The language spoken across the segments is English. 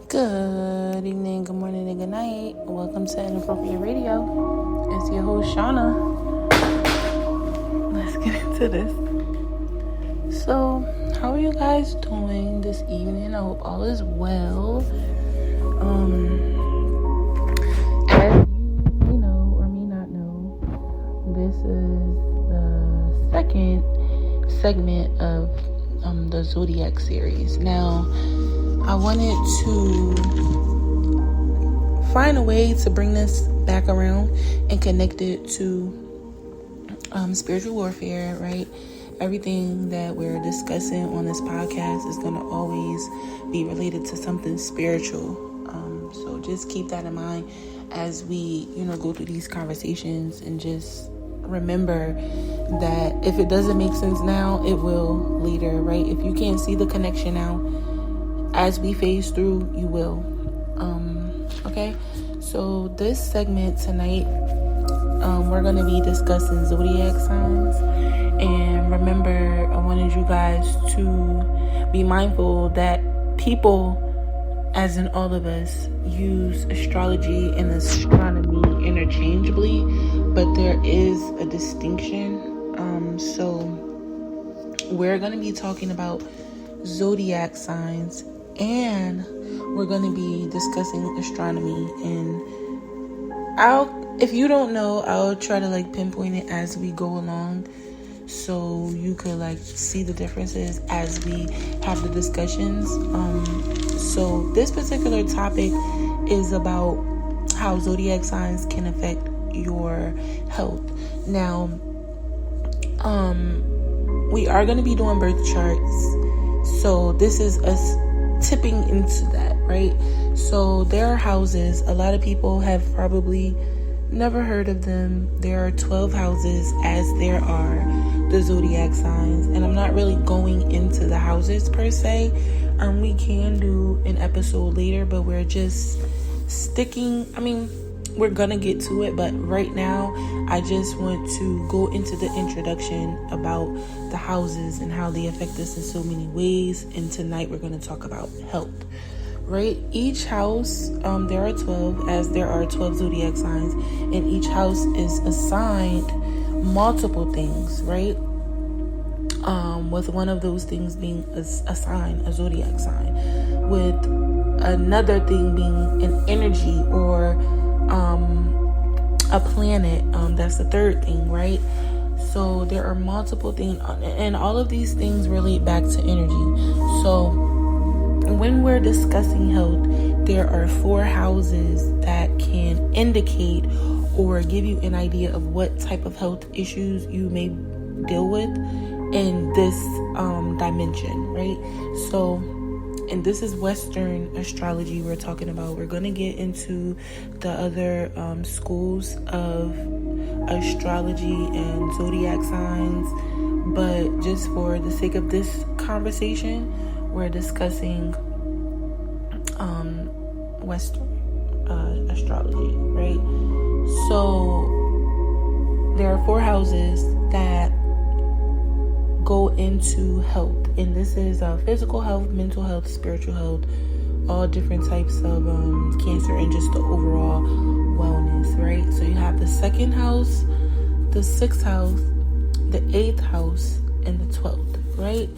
Good evening, good morning, and good night. Welcome to Inappropriate Radio. It's your host, Shauna. Let's get into this. So, how are you guys doing this evening? I hope all is well. As you may know or may not know, this is the second segment of the Zodiac series. Now, I wanted to find a way to bring this back around and connect it to spiritual warfare, right? Everything that we're discussing on this podcast is going to always be related to something spiritual. So just keep that in mind as we, go through these conversations, and just remember that if it doesn't make sense now, it will later, right? If you can't see the connection now, as we phase through, you will. Okay, so this segment tonight, we're going to be discussing zodiac signs. And remember, I wanted you guys to be mindful that people, as in all of us, use astrology and astronomy interchangeably, but there is a distinction. So we're going to be talking about zodiac signs, and we're going to be discussing astronomy. And if you don't know, I'll try to pinpoint it as we go along, so you could see the differences as we have the discussions. So this particular topic is about how zodiac signs can affect your health. Now, we are going to be doing birth charts. So this is us tipping into that, right? So there are houses. A lot of people have probably never heard of them. There are 12 houses, as there are the zodiac signs. And I'm not really going into the houses per se. We can do an episode later, but we're just we're gonna get to it, but right now I just want to go into the introduction about the houses and how they affect us in so many ways. And tonight we're going to talk about health, right? Each house, there are 12, as there are 12 zodiac signs, and each house is assigned multiple things, right? With one of those things being a sign, a zodiac sign, with another thing being an energy or a planet. That's the third thing, right? So there are multiple things, and all of these things relate back to energy. So when we're discussing health, there are 4 houses that can indicate or give you an idea of what type of health issues you may deal with in this dimension, right? So, and this is Western astrology we're talking about. We're going to get into the other schools of astrology and zodiac signs. But just for the sake of this conversation, we're discussing Western astrology, right? So there are 4 houses that go into health, and this is physical health, mental health, spiritual health, all different types of cancer, and just the overall wellness, right? So you have the 2nd house, the 6th house, the 8th house, and the 12th, right?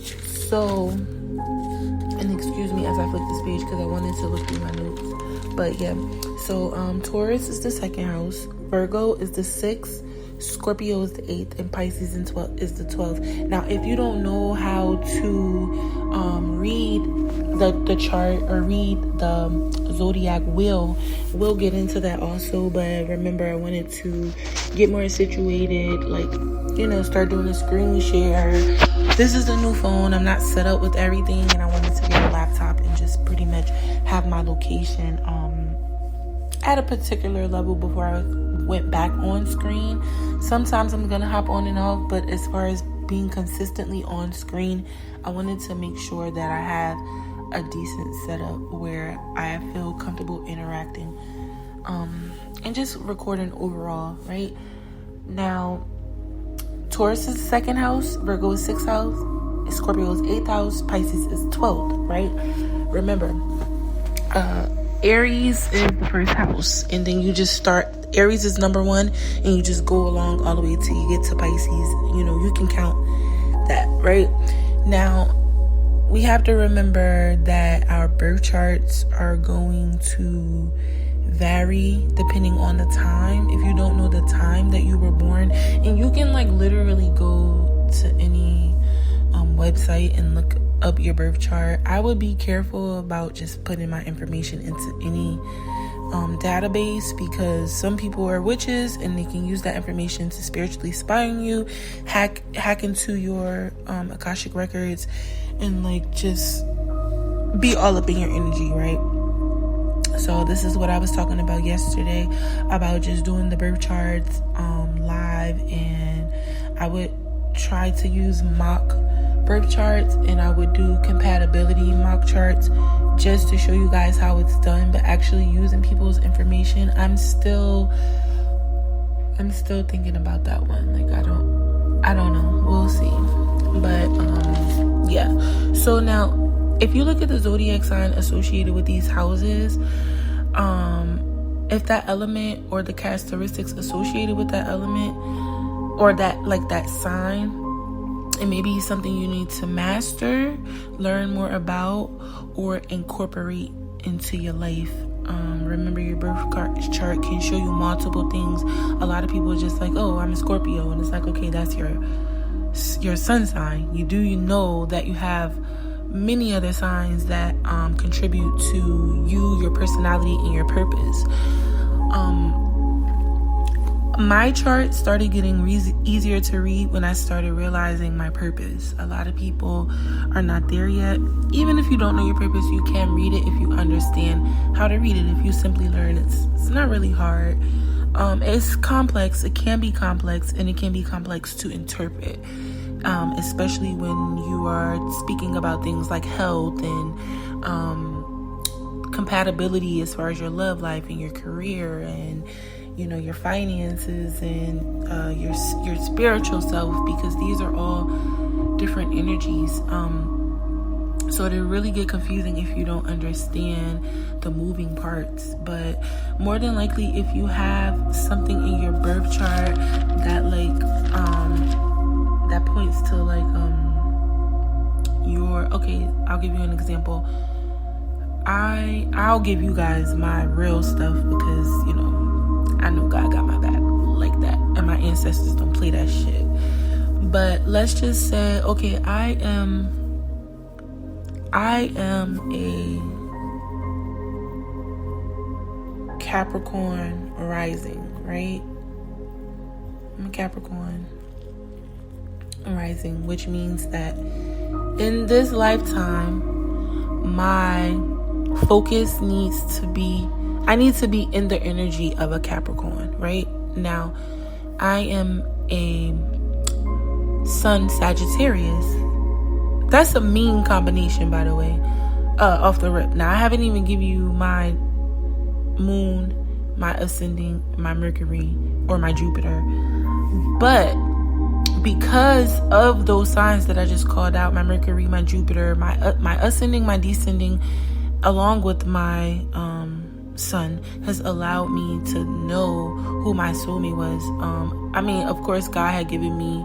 So, and excuse me as I flip this page because I wanted to look through my notes, but yeah. So Taurus is the 2nd house, Virgo is the 6th, Scorpio is the 8th, and Pisces is the 12th. Now, if you don't know how to read the chart or read the zodiac wheel, we'll get into that also. But remember, I wanted to get more situated, start doing a screen share. This is a new phone. I'm not set up with everything, and I wanted to get a laptop and just pretty much have my location at a particular level before I went back on screen. Sometimes I'm gonna hop on and off, but as far as being consistently on screen, I wanted to make sure that I have a decent setup where I feel comfortable interacting and just recording overall, right? Now, Taurus is 2nd house, Virgo is 6th house, Scorpio is 8th house, Pisces is 12th, right? Remember, Aries is the first house, and then you just start. Aries is number 1, and you just go along all the way till you get to Pisces. You can count that, right? Now, we have to remember that our birth charts are going to vary depending on the time. If you don't know the time that you were born, and you can literally go to any website and look up your birth chart. I would be careful about just putting my information into any database, because some people are witches and they can use that information to spiritually spy on you, hack into your Akashic records, and just be all up in your energy, right? So this is what I was talking about yesterday, about just doing the birth charts live, and I would try to use mock birth charts, and I would do compatibility mock charts just to show you guys how it's done. But actually using people's information, I'm still thinking about that one. I don't know, we'll see. But yeah, so now if you look at the zodiac sign associated with these houses, if that element or the characteristics associated with that element or that sign, it may be something you need to master, learn more about, or incorporate into your life. Remember, your birth chart can show you multiple things. A lot of people are just oh, I'm a Scorpio, and it's okay, that's your sun sign. You know that you have many other signs that contribute to you, your personality, and your purpose. My chart started getting easier to read when I started realizing my purpose. A lot of people are not there yet. Even if you don't know your purpose, you can read it if you understand how to read it. If you simply learn, it's not really hard. It's complex. It can be complex, and it can be complex to interpret, especially when you are speaking about things like health and compatibility as far as your love life and your career and your finances and your spiritual self, because these are all different energies. So they really get confusing if you don't understand the moving parts. But more than likely, if you have something in your birth chart that that points to I'll give you an example. I'll give you guys my real stuff, because I know God got my back like that, and my ancestors don't play that shit. But let's just say, okay, I am a Capricorn rising, right? I'm a Capricorn rising, which means that in this lifetime, my focus I need to be in the energy of a Capricorn, right? Now, I am a Sun Sagittarius. That's a mean combination, by the way, off the rip. Now, I haven't even given you my moon, my ascending, my Mercury, or my Jupiter. But because of those signs that I just called out, my Mercury, my Jupiter, my ascending, my descending, along with my Sun, has allowed me to know who my soulmate was. Of course, God had given me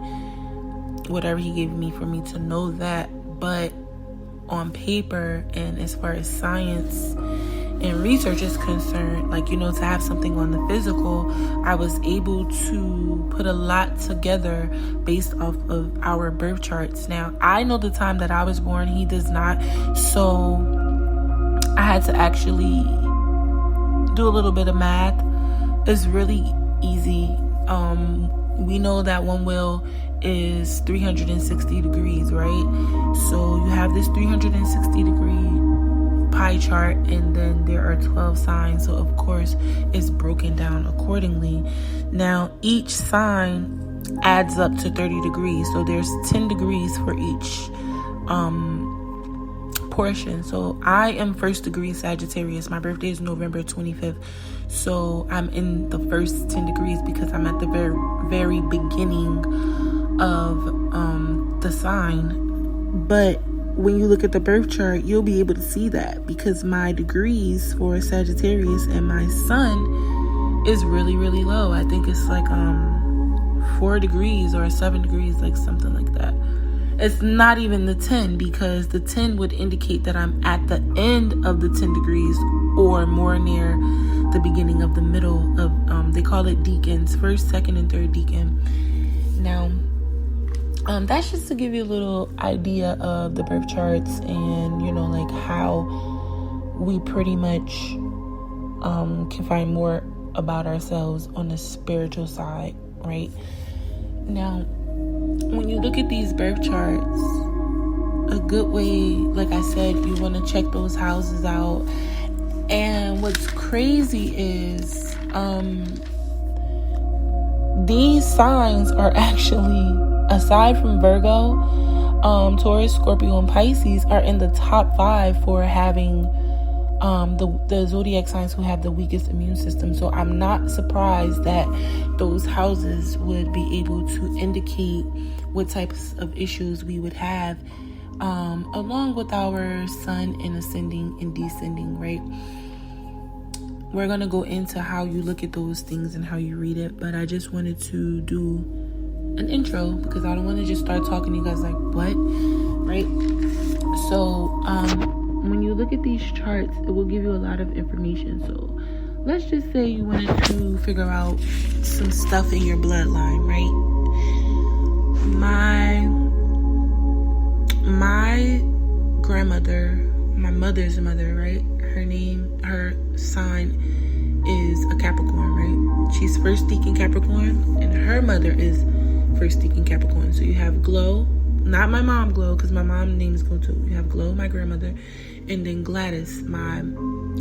whatever He gave me for me to know that, but on paper and as far as science and research is concerned, to have something on the physical, I was able to put a lot together based off of our birth charts. Now, I know the time that I was born, He does not, so I had to actually do a little bit of math. It's really easy. We know that one wheel is 360 degrees, right? So you have this 360 degree pie chart, and then there are 12 signs, so of course it's broken down accordingly. Now, each sign adds up to 30 degrees, so there's 10 degrees for each portion. So I am first degree Sagittarius. My birthday is November 25th. So I'm in the first 10 degrees because I'm at the very, very beginning of the sign. But when you look at the birth chart, you'll be able to see that, because my degrees for Sagittarius and my sun is really, really low. I think it's like 4 degrees or 7 degrees, like something like that. It's not even the 10, because the 10 would indicate that I'm at the end of the 10 degrees or more near the beginning of the middle of, they call it decans, first, second, and third decan. Now, that's just to give you a little idea of the birth charts and, like how we pretty much can find more about ourselves on the spiritual side, right? Now, when you look at these birth charts, a good way, like I said, you want to check those houses out. And what's crazy is these signs are actually, aside from Virgo, Taurus, Scorpio, and Pisces, are in the top 5 for having the zodiac signs who have the weakest immune system. So I'm not surprised that those houses would be able to indicate what types of issues we would have, along with our sun in ascending and descending, right? We're going to go into how you look at those things and how you read it, but I just wanted to do an intro because I don't want to just start talking to you guys like, what? Right? So, when you look at these charts, it will give you a lot of information. So, let's just say you wanted to figure out some stuff in your bloodline, right? My grandmother, my mother's mother, right? Her sign is a Capricorn, right? She's first decan Capricorn, and her mother is first decan Capricorn. So you have Glow, not my mom Glow, because my mom's name is Glow too. You have Glow, my grandmother, and then Gladys, my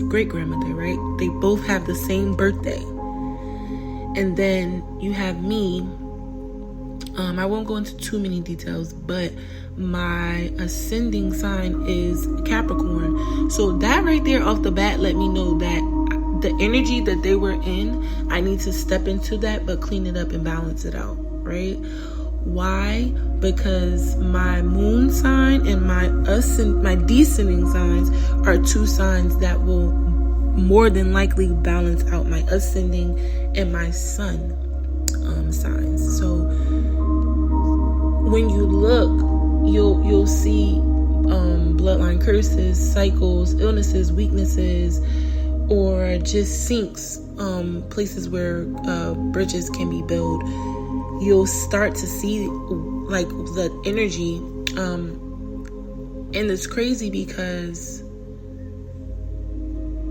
great grandmother, right? They both have the same birthday. And then you have me. I won't go into too many details, but my ascending sign is Capricorn. So that right there off the bat let me know that the energy that they were in, I need to step into that, but clean it up and balance it out, right? Why? Because my moon sign and my descending signs are 2 signs that will more than likely balance out my ascending and my sun signs. So when you look, you'll see bloodline curses, cycles, illnesses, weaknesses, or just sinks, places where bridges can be built. You'll start to see like the energy, and it's crazy because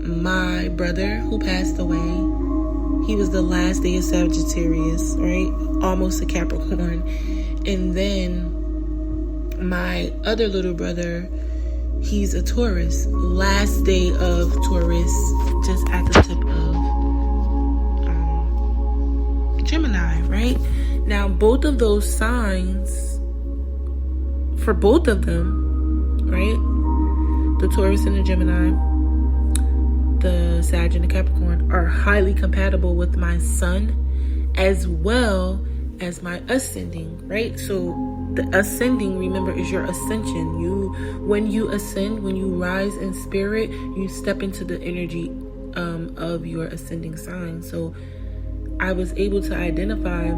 my brother who passed away, he was the last day of Sagittarius, right? Almost a Capricorn. And then my other little brother, he's a Taurus. Last day of Taurus, just at the tip of Gemini, right? Now, both of those signs, for both of them, right? The Taurus and the Gemini, the Sag and the Capricorn, are highly compatible with my sun as well as my ascending, right? So the ascending, remember, is your ascension. When you ascend, when you rise in spirit, you step into the energy of your ascending sign. So I was able to identify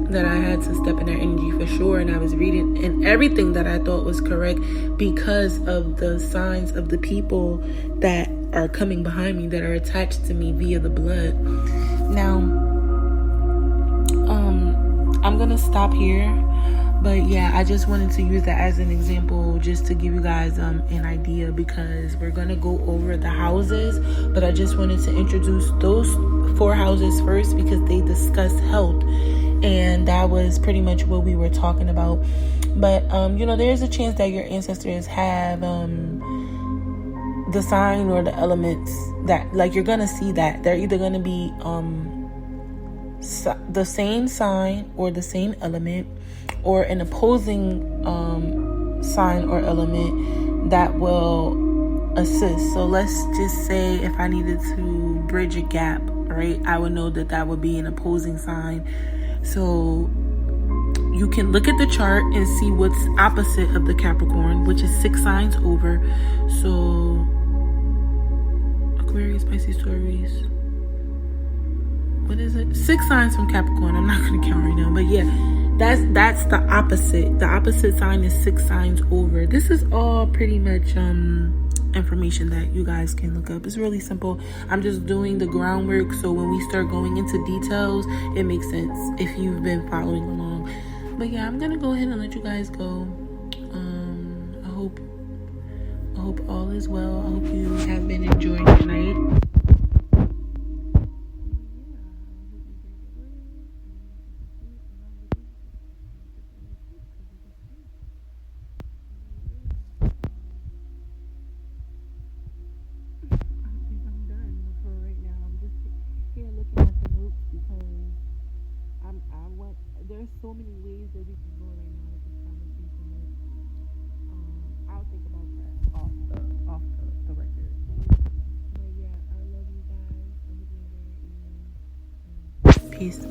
that I had to step in that energy for sure, and I was reading and everything that I thought was correct because of the signs of the people that are coming behind me, that are attached to me via the blood. Now, I'm gonna stop here, but yeah, I just wanted to use that as an example just to give you guys an idea, because we're gonna go over the houses, but I just wanted to introduce those 4 houses first because they discuss health, and that was pretty much what we were talking about. But there's a chance that your ancestors have the sign or the elements that, like, you're gonna see that they're either gonna be the same sign or the same element, or an opposing sign or element that will assist. So let's just say if I needed to bridge a gap, right, I would know that would be an opposing sign. So you can look at the chart and see what's opposite of the Capricorn, which is 6 signs over. So Aquarius, Pisces, Taurus. What is it? 6 signs from Capricorn. I'm not going to count right now, but yeah, that's the opposite. The opposite sign is 6 signs over. This is all pretty much information that you guys can look up. It's really simple. I'm just doing the groundwork, so when we start going into details, it makes sense if you've been following along. But yeah, I'm gonna go ahead and let you guys go. I hope all is well. I hope you have been enjoying your night. There's so many ways that we can go right now with this conversation, but I'll think about that off the record. But yeah, I love you guys. I hope you enjoy your evening. Peace.